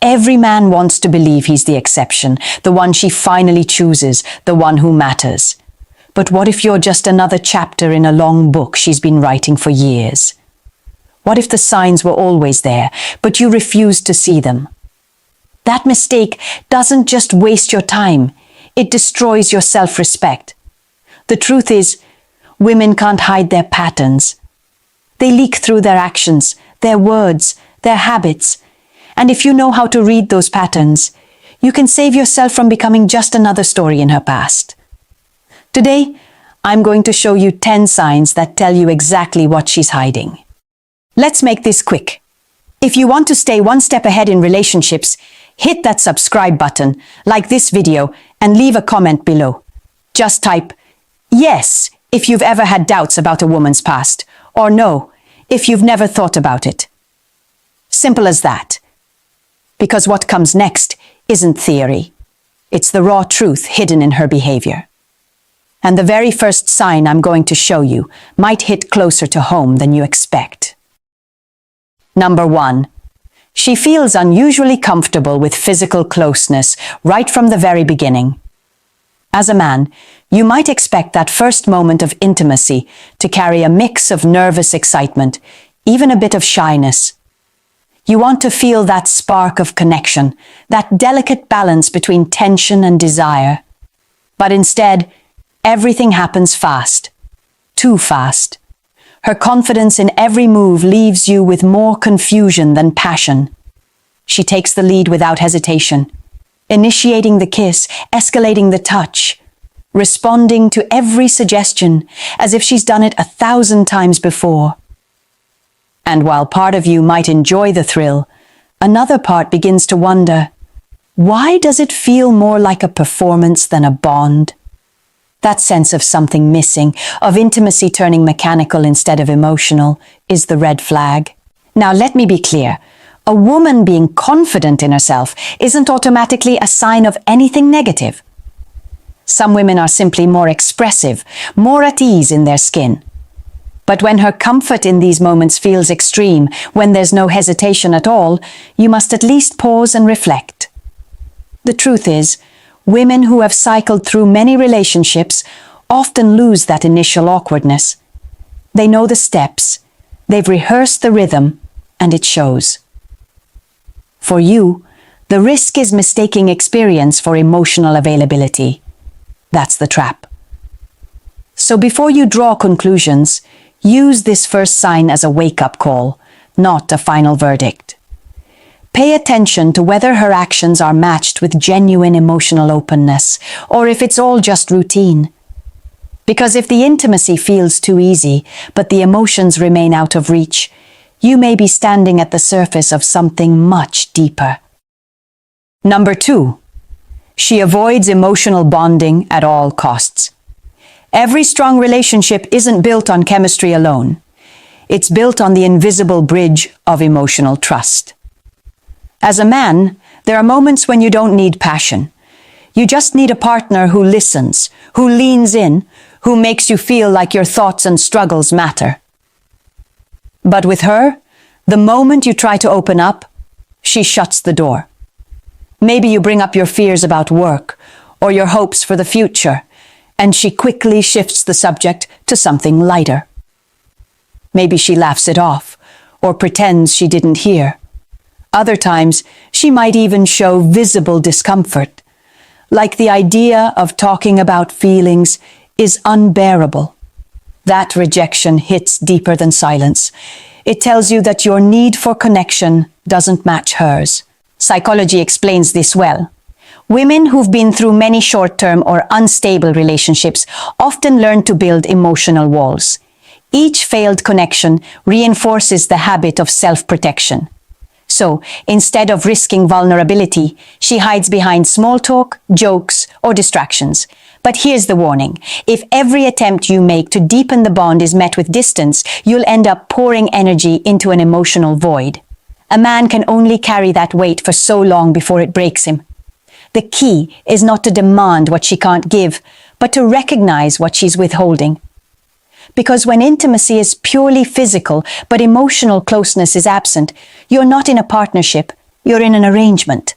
Every man wants to believe he's the exception, the one she finally chooses, the one who matters. But what if you're just another chapter in a long book she's been writing for years? What if the signs were always there, but you refused to see them? That mistake doesn't just waste your time, it destroys your self-respect. The truth is, women can't hide their patterns. They leak through their actions, their words, their habits. And if you know how to read those patterns, you can save yourself from becoming just another story in her past. Today, I'm going to show you 10 signs that tell you exactly what she's hiding. Let's make this quick. If you want to stay one step ahead in relationships, hit that subscribe button, like this video, and leave a comment below. Just type yes if you've ever had doubts about a woman's past, or no if you've never thought about it. Simple as that. Because what comes next isn't theory. It's the raw truth hidden in her behavior. And the very first sign I'm going to show you might hit closer to home than you expect. Number 1. She feels unusually comfortable with physical closeness right from the very beginning. As a man, you might expect that first moment of intimacy to carry a mix of nervous excitement, even a bit of shyness. You want to feel that spark of connection, that delicate balance between tension and desire. But instead, everything happens fast. Too fast. Her confidence in every move leaves you with more confusion than passion. She takes the lead without hesitation, initiating the kiss, escalating the touch, responding to every suggestion as if she's done it 1,000 times before. And while part of you might enjoy the thrill, another part begins to wonder, why does it feel more like a performance than a bond? That sense of something missing, of intimacy turning mechanical instead of emotional, is the red flag. Now let me be clear. A woman being confident in herself isn't automatically a sign of anything negative. Some women are simply more expressive, more at ease in their skin. But when her comfort in these moments feels extreme, when there's no hesitation at all, you must at least pause and reflect. The truth is, women who have cycled through many relationships often lose that initial awkwardness. They know the steps, they've rehearsed the rhythm, and it shows. For you, the risk is mistaking experience for emotional availability. That's the trap. So before you draw conclusions, use this first sign as a wake-up call, not a final verdict. Pay attention to whether her actions are matched with genuine emotional openness, or if it's all just routine. Because if the intimacy feels too easy, but the emotions remain out of reach, you may be standing at the surface of something much deeper. Number 2. She avoids emotional bonding at all costs. Every strong relationship isn't built on chemistry alone. It's built on the invisible bridge of emotional trust. As a man, there are moments when you don't need passion. You just need a partner who listens, who leans in, who makes you feel like your thoughts and struggles matter. But with her, the moment you try to open up, she shuts the door. Maybe you bring up your fears about work or your hopes for the future, and she quickly shifts the subject to something lighter. Maybe she laughs it off or pretends she didn't hear. Other times, she might even show visible discomfort, like the idea of talking about feelings is unbearable. That rejection hits deeper than silence. It tells you that your need for connection doesn't match hers. Psychology explains this well. Women who've been through many short-term or unstable relationships often learn to build emotional walls. Each failed connection reinforces the habit of self-protection. So, instead of risking vulnerability, she hides behind small talk, jokes, or distractions. But here's the warning. If every attempt you make to deepen the bond is met with distance, you'll end up pouring energy into an emotional void. A man can only carry that weight for so long before it breaks him. The key is not to demand what she can't give, but to recognize what she's withholding. Because when intimacy is purely physical, but emotional closeness is absent, you're not in a partnership, you're in an arrangement.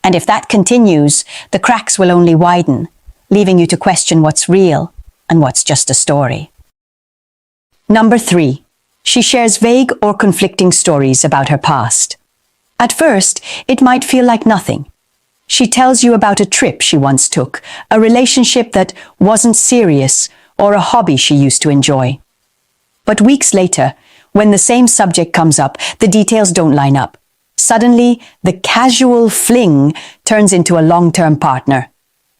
And if that continues, the cracks will only widen, leaving you to question what's real and what's just a story. Number 3. She shares vague or conflicting stories about her past. At first, it might feel like nothing. She tells you about a trip she once took, a relationship that wasn't serious, or a hobby she used to enjoy. But weeks later, when the same subject comes up, the details don't line up. Suddenly, the casual fling turns into a long-term partner.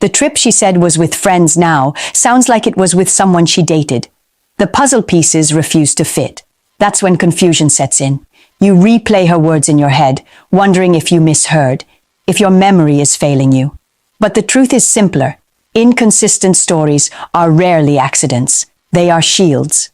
The trip she said was with friends now sounds like it was with someone she dated. The puzzle pieces refuse to fit. That's when confusion sets in. You replay her words in your head, wondering if you misheard, if your memory is failing you. But the truth is simpler. Inconsistent stories are rarely accidents. They are shields.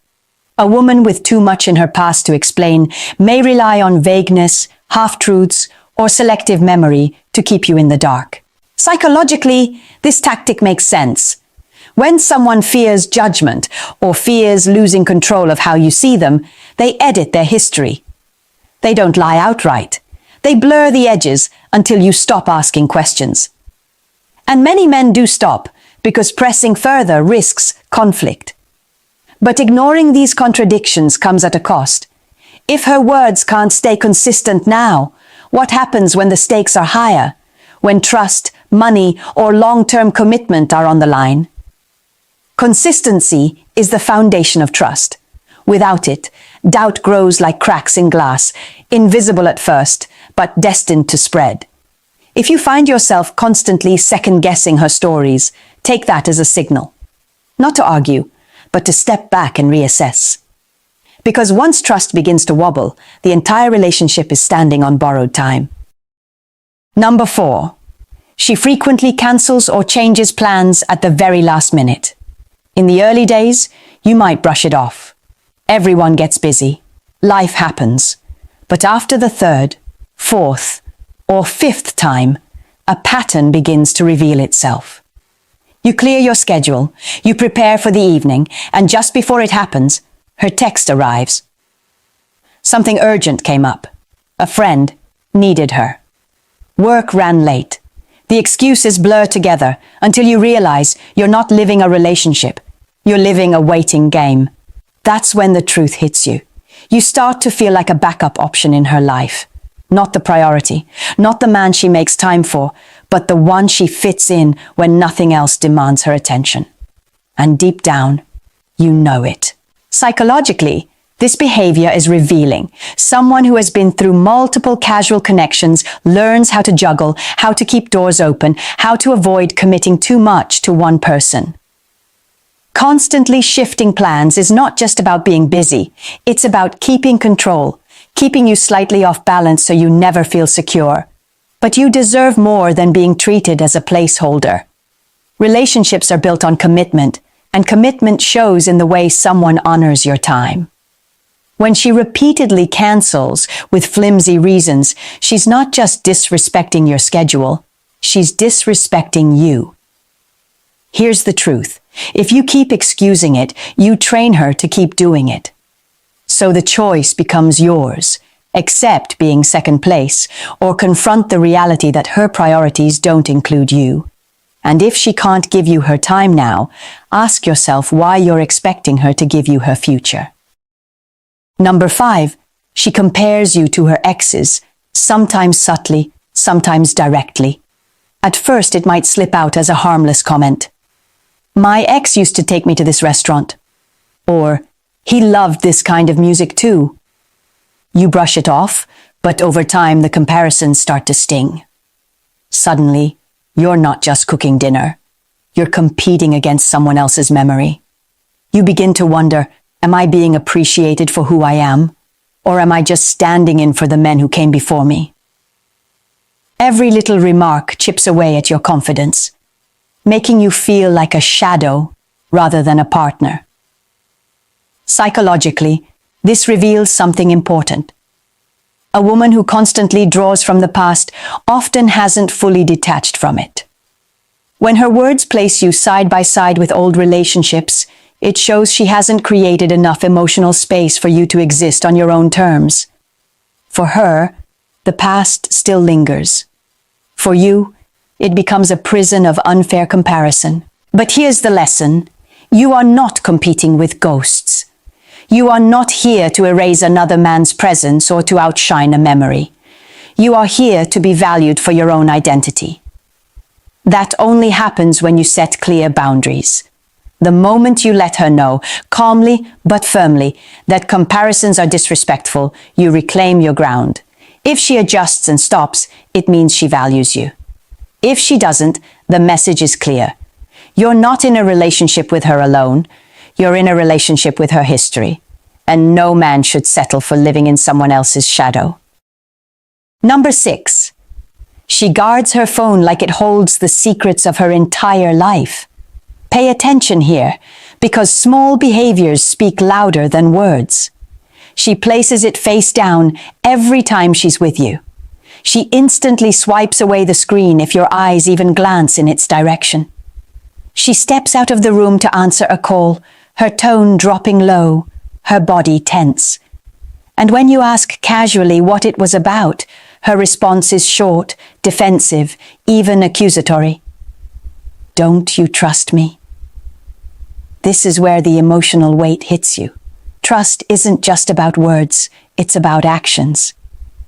A woman with too much in her past to explain may rely on vagueness, half-truths, or selective memory to keep you in the dark. Psychologically, this tactic makes sense. When someone fears judgment or fears losing control of how you see them, they edit their history. They don't lie outright. They blur the edges until you stop asking questions. And many men do stop because pressing further risks conflict. But ignoring these contradictions comes at a cost. If her words can't stay consistent now, what happens when the stakes are higher? When trust, money, or long-term commitment are on the line? Consistency is the foundation of trust. Without it, doubt grows like cracks in glass, invisible at first, but destined to spread. If you find yourself constantly second-guessing her stories, take that as a signal. Not to argue, but to step back and reassess. Because once trust begins to wobble, the entire relationship is standing on borrowed time. Number 4. She frequently cancels or changes plans at the very last minute. In the early days, you might brush it off. Everyone gets busy. Life happens. But after the 3rd, 4th, or 5th time, a pattern begins to reveal itself. You clear your schedule, you prepare for the evening, and just before it happens, her text arrives. Something urgent came up. A friend needed her. Work ran late. The excuses blur together until you realize you're not living a relationship. You're living a waiting game. That's when the truth hits you. You start to feel like a backup option in her life. Not the priority, not the man she makes time for, but the one she fits in when nothing else demands her attention. And deep down, you know it. Psychologically, this behavior is revealing. Someone who has been through multiple casual connections learns how to juggle, how to keep doors open, how to avoid committing too much to one person. Constantly shifting plans is not just about being busy. It's about keeping control, keeping you slightly off balance so you never feel secure. But you deserve more than being treated as a placeholder. Relationships are built on commitment, and commitment shows in the way someone honors your time. When she repeatedly cancels with flimsy reasons, she's not just disrespecting your schedule, she's disrespecting you. Here's the truth. If you keep excusing it, you train her to keep doing it. So the choice becomes yours. Accept being second place, or confront the reality that her priorities don't include you. And if she can't give you her time now, ask yourself why you're expecting her to give you her future. Number 5, she compares you to her exes, sometimes subtly, sometimes directly. At first, it might slip out as a harmless comment. My ex used to take me to this restaurant. Or, he loved this kind of music too. You brush it off, but over time the comparisons start to sting. Suddenly, you're not just cooking dinner. You're competing against someone else's memory. You begin to wonder, am I being appreciated for who I am? Or am I just standing in for the men who came before me? Every little remark chips away at your confidence, making you feel like a shadow rather than a partner. Psychologically, this reveals something important. A woman who constantly draws from the past often hasn't fully detached from it. When her words place you side by side with old relationships, it shows she hasn't created enough emotional space for you to exist on your own terms. For her, the past still lingers. For you, it becomes a prison of unfair comparison. But here's the lesson. You are not competing with ghosts. You are not here to erase another man's presence or to outshine a memory. You are here to be valued for your own identity. That only happens when you set clear boundaries. The moment you let her know, calmly but firmly, that comparisons are disrespectful, you reclaim your ground. If she adjusts and stops, it means she values you. If she doesn't, the message is clear. You're not in a relationship with her alone. You're in a relationship with her history. And no man should settle for living in someone else's shadow. Number 6. She guards her phone like it holds the secrets of her entire life. Pay attention here, because small behaviors speak louder than words. She places it face down every time she's with you. She instantly swipes away the screen if your eyes even glance in its direction. She steps out of the room to answer a call, her tone dropping low, her body tense. And when you ask casually what it was about, her response is short, defensive, even accusatory. Don't you trust me? This is where the emotional weight hits you. Trust isn't just about words, it's about actions.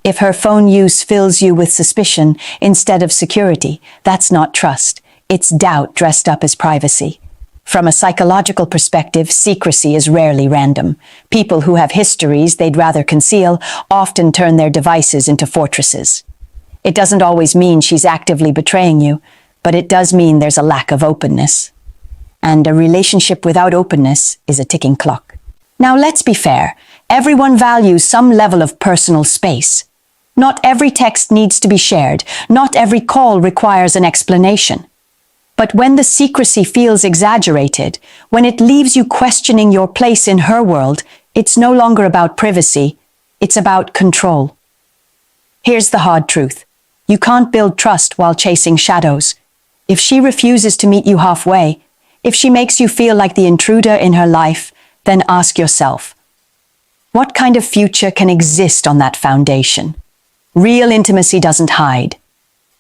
If her phone use fills you with suspicion instead of security, that's not trust. It's doubt dressed up as privacy. From a psychological perspective, secrecy is rarely random. People who have histories they'd rather conceal often turn their devices into fortresses. It doesn't always mean she's actively betraying you, but it does mean there's a lack of openness. And a relationship without openness is a ticking clock. Now let's be fair. Everyone values some level of personal space. Not every text needs to be shared. Not every call requires an explanation. But when the secrecy feels exaggerated, when it leaves you questioning your place in her world, it's no longer about privacy, it's about control. Here's the hard truth. You can't build trust while chasing shadows. If she refuses to meet you halfway, if she makes you feel like the intruder in her life, then ask yourself, what kind of future can exist on that foundation? Real intimacy doesn't hide.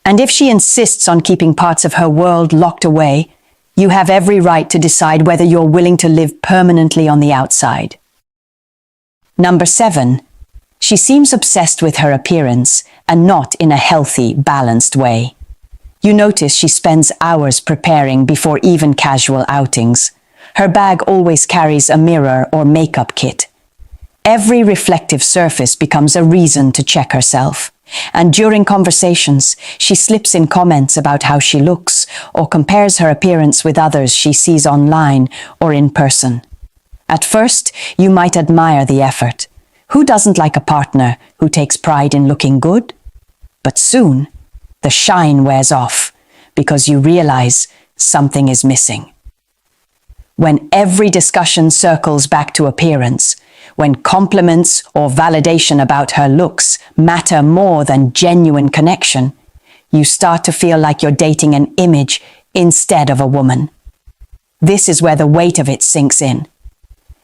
And if she insists on keeping parts of her world locked away, you have every right to decide whether you're willing to live permanently on the outside. Number 7. She seems obsessed with her appearance, and not in a healthy, balanced way. You notice she spends hours preparing before even casual outings. Her bag always carries a mirror or makeup kit. Every reflective surface becomes a reason to check herself. And during conversations, she slips in comments about how she looks or compares her appearance with others she sees online or in person. At first, you might admire the effort. Who doesn't like a partner who takes pride in looking good? But soon, the shine wears off because you realize something is missing. When every discussion circles back to appearance, when compliments or validation about her looks matter more than genuine connection, you start to feel like you're dating an image instead of a woman. This is where the weight of it sinks in.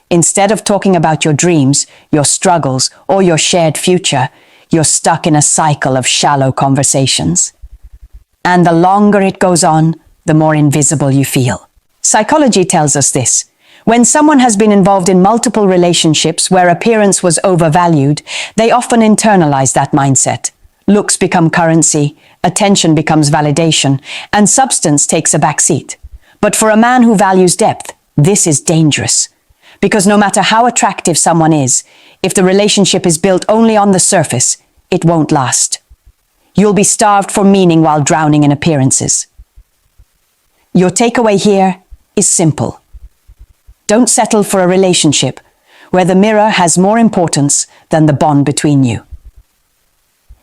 Instead of talking about your dreams, your struggles, or your shared future, you're stuck in a cycle of shallow conversations. And the longer it goes on, the more invisible you feel. Psychology tells us this. When someone has been involved in multiple relationships where appearance was overvalued, they often internalize that mindset. Looks become currency, attention becomes validation, and substance takes a backseat. But for a man who values depth, this is dangerous. Because no matter how attractive someone is, if the relationship is built only on the surface, it won't last. You'll be starved for meaning while drowning in appearances. Your takeaway here is simple. Don't settle for a relationship where the mirror has more importance than the bond between you.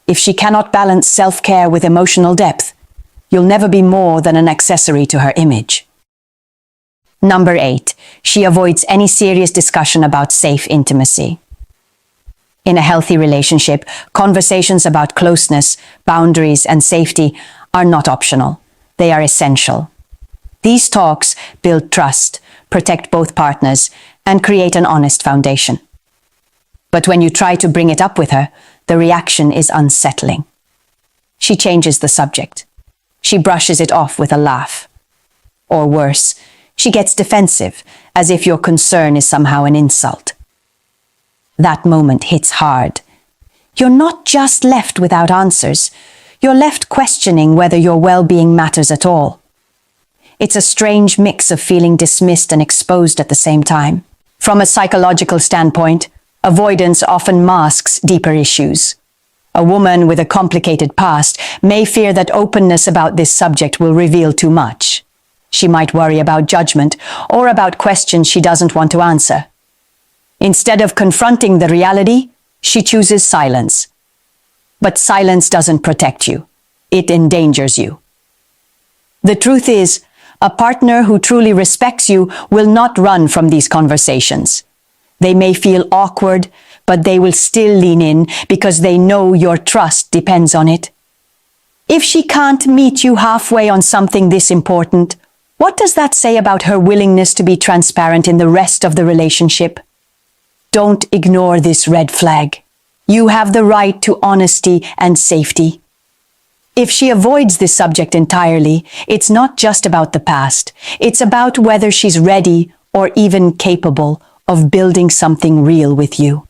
If she cannot balance self-care with emotional depth, you'll never be more than an accessory to her image. Number 8. She avoids any serious discussion about safe intimacy. In a healthy relationship, conversations about closeness, boundaries, and safety are not optional. They are essential. These talks build trust, protect both partners, and create an honest foundation. But when you try to bring it up with her, the reaction is unsettling. She changes the subject. She brushes it off with a laugh. Or worse, she gets defensive, as if your concern is somehow an insult. That moment hits hard. You're not just left without answers, you're left questioning whether your well-being matters at all. It's a strange mix of feeling dismissed and exposed at the same time. From a psychological standpoint, avoidance often masks deeper issues. A woman with a complicated past may fear that openness about this subject will reveal too much. She might worry about judgment or about questions she doesn't want to answer. Instead of confronting the reality, she chooses silence. But silence doesn't protect you. It endangers you. The truth is, a partner who truly respects you will not run from these conversations. They may feel awkward, but they will still lean in because they know your trust depends on it. If she can't meet you halfway on something this important, what does that say about her willingness to be transparent in the rest of the relationship? Don't ignore this red flag. You have the right to honesty and safety. If she avoids this subject entirely, it's not just about the past. It's about whether she's ready or even capable of building something real with you.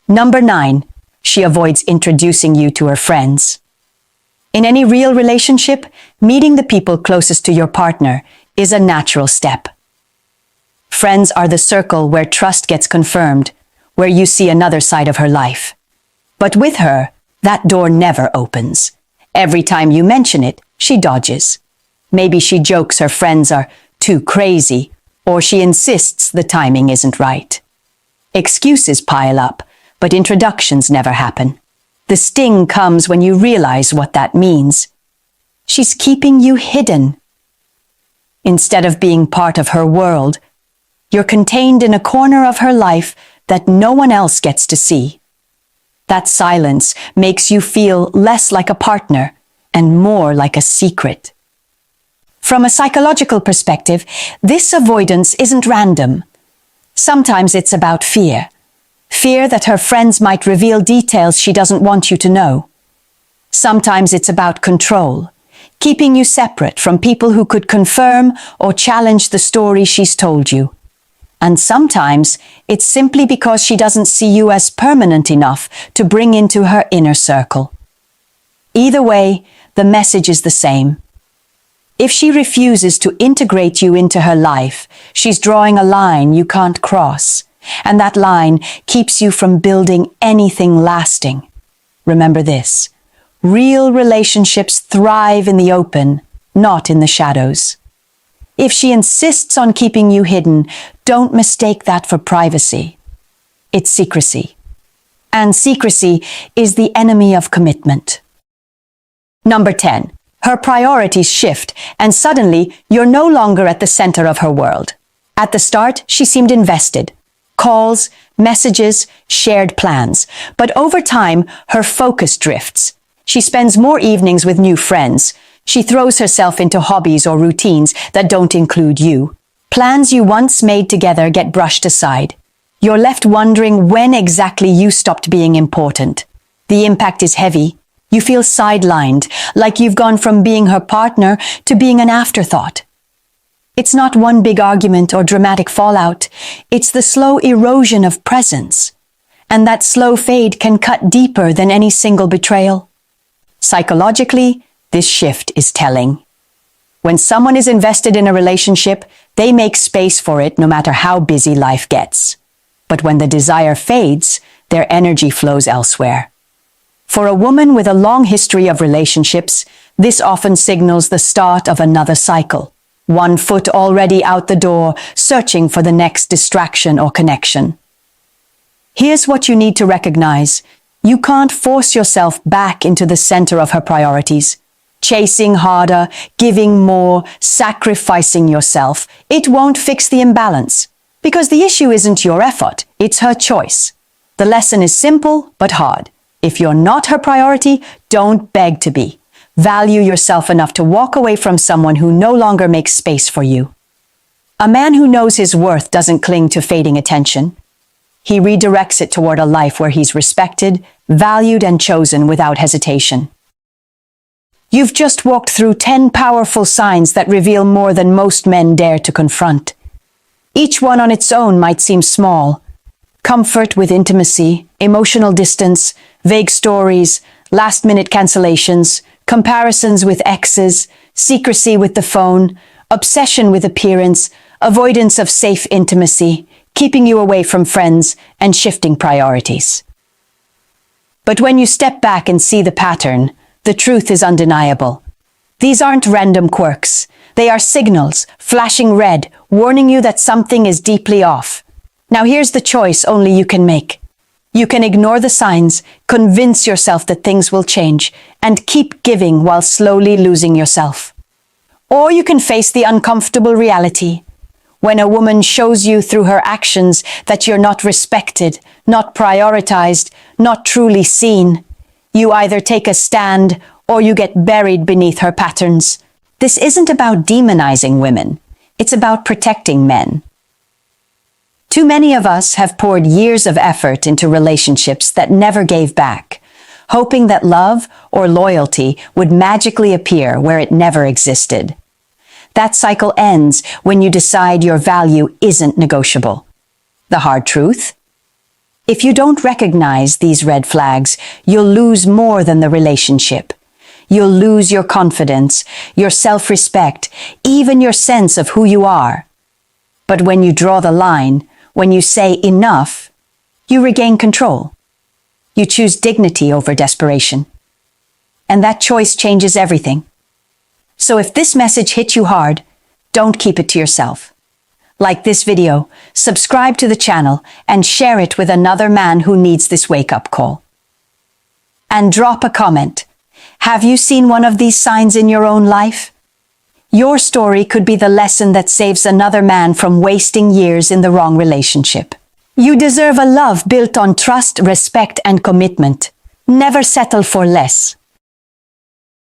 Number 9, she avoids introducing you to her friends. In any real relationship, meeting the people closest to your partner is a natural step. Friends are the circle where trust gets confirmed, where you see another side of her life. But with her, that door never opens. Every time you mention it, she dodges. Maybe she jokes her friends are too crazy, or she insists the timing isn't right. Excuses pile up, but introductions never happen. The sting comes when you realize what that means. She's keeping you hidden. Instead of being part of her world, you're contained in a corner of her life that no one else gets to see. That silence makes you feel less like a partner and more like a secret. From a psychological perspective, this avoidance isn't random. Sometimes it's about fear. Fear that her friends might reveal details she doesn't want you to know. Sometimes it's about control, keeping you separate from people who could confirm or challenge the story she's told you. And sometimes it's simply because she doesn't see you as permanent enough to bring into her inner circle. Either way, the message is the same. If she refuses to integrate you into her life, she's drawing a line you can't cross, and that line keeps you from building anything lasting. Remember this: real relationships thrive in the open, not in the shadows. If she insists on keeping you hidden, don't mistake that for privacy. It's secrecy. And secrecy is the enemy of commitment. Number 10. Her priorities shift, and suddenly you're no longer at the center of her world. At the start, she seemed invested. Calls, messages, shared plans. But over time, her focus drifts. She spends more evenings with new friends. She throws herself into hobbies or routines that don't include you. Plans you once made together get brushed aside. You're left wondering when exactly you stopped being important. The impact is heavy. You feel sidelined, like you've gone from being her partner to being an afterthought. It's not one big argument or dramatic fallout. It's the slow erosion of presence. And that slow fade can cut deeper than any single betrayal. Psychologically, this shift is telling. When someone is invested in a relationship, they make space for it no matter how busy life gets. But when the desire fades, their energy flows elsewhere. For a woman with a long history of relationships, this often signals the start of another cycle. One foot already out the door, searching for the next distraction or connection. Here's what you need to recognize. You can't force yourself back into the center of her priorities. Chasing harder, giving more, sacrificing yourself, it won't fix the imbalance. Because the issue isn't your effort, it's her choice. The lesson is simple but hard. If you're not her priority, don't beg to be. Value yourself enough to walk away from someone who no longer makes space for you. A man who knows his worth doesn't cling to fading attention. He redirects it toward a life where he's respected, valued, and chosen without hesitation. You've just walked through 10 powerful signs that reveal more than most men dare to confront. Each one on its own might seem small. Comfort with intimacy, emotional distance, vague stories, last-minute cancellations, comparisons with exes, secrecy with the phone, obsession with appearance, avoidance of safe intimacy, keeping you away from friends, and shifting priorities. But when you step back and see the pattern, the truth is undeniable. These aren't random quirks. They are signals, flashing red, warning you that something is deeply off. Now here's the choice only you can make. You can ignore the signs, convince yourself that things will change, and keep giving while slowly losing yourself. Or you can face the uncomfortable reality. When a woman shows you through her actions that you're not respected, not prioritized, not truly seen, you either take a stand or you get buried beneath her patterns. This isn't about demonizing women. It's about protecting men. Too many of us have poured years of effort into relationships that never gave back, hoping that love or loyalty would magically appear where it never existed. That cycle ends when you decide your value isn't negotiable. The hard truth? If you don't recognize these red flags, you'll lose more than the relationship. You'll lose your confidence, your self-respect, even your sense of who you are. But when you draw the line, when you say enough, you regain control. You choose dignity over desperation. And that choice changes everything. So if this message hit you hard, don't keep it to yourself. Like this video, subscribe to the channel, and share it with another man who needs this wake-up call. And drop a comment. Have you seen one of these signs in your own life? Your story could be the lesson that saves another man from wasting years in the wrong relationship. You deserve a love built on trust, respect, and commitment. Never settle for less.